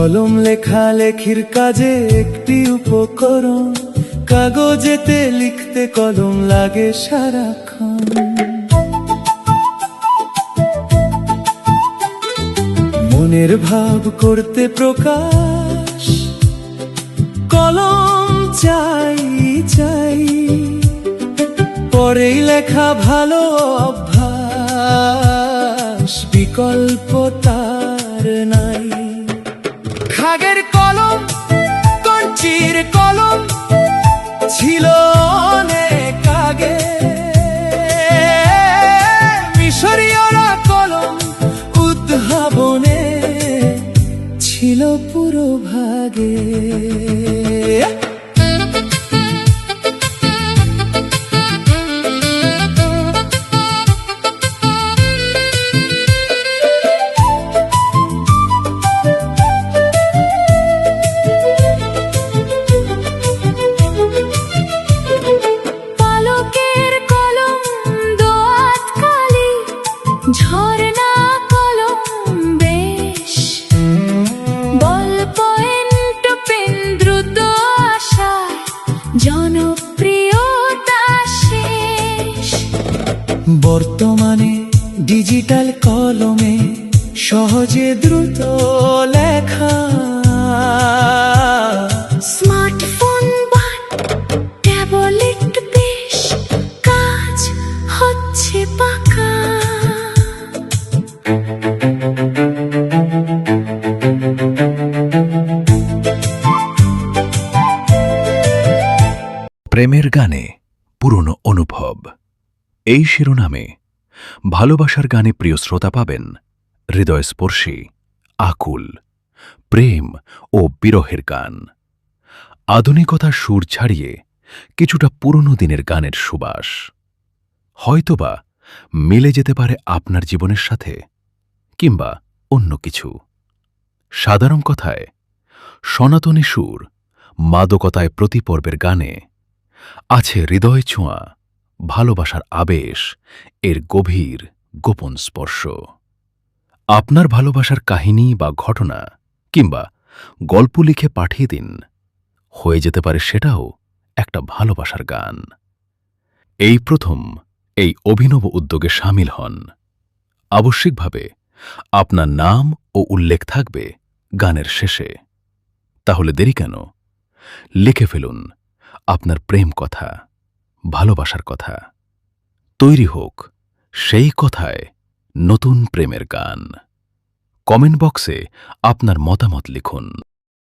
কলম লেখালেখির কাজে একটি উপকরণ, কাগজেতে লিখতে কলম লাগে সারাক্ষণ। মনের ভাব করতে প্রকাশ কলম চাই চাই, পরেই লেখা ভালো অভ্যাস, বিকল্প তার নাই। খাগের কলম, কঞ্চির কলম ছিল অনেক আগে, মিশরীয়রা কলম উদ্ভাবনে ছিল পুরো ভাগে। ঝরনা কলম বেশ, বল পয়েন্ট পেন দ্রুত আশায় জনপ্রিয়তা শেষ। বর্তমানে ডিজিটাল কলমে সহজে দ্রুত লেখা, স্মার্টফোন বা ট্যাবলেট বেশ কাজ হচ্ছে পাকা। প্রেমের গানে পুরনো অনুভব, এই শিরোনামে ভালোবাসার গানে প্রিয় শ্রোতা পাবেন হৃদয়স্পর্শী, আকুল, প্রেম ও বিরহের গান। আধুনিকতার সুর ছাড়িয়ে কিছুটা পুরনো দিনের গানের সুবাস হয়তোবা মিলে যেতে পারে আপনার জীবনের সাথে, কিংবা অন্য কিছু। সাধারণ কথায় সনাতনী সুর, মাদকতায় প্রতি পর্বের গানে আছে হৃদয় ছোঁয়া, ভালোবাসার আবেশ, এর গভীর গোপন স্পর্শ। আপনার ভালোবাসার কাহিনী বা ঘটনা কিংবা গল্প লিখে পাঠিয়ে দিন, হয়ে যেতে পারে সেটাও একটা ভালোবাসার গান। এই প্রথম এই অভিনব উদ্যোগে সামিল হন। আবশ্যিকভাবে আপনার নাম ও উল্লেখ থাকবে গানের শেষে। তাহলে দেরি কেন? লিখে ফেলুন আপনার প্রেম কথা, ভালোবাসার কথা। তৈরি হোক সেই কথায় নতুন প্রেমের গান। কমেন্ট বক্সে আপনার মতামত লিখুন।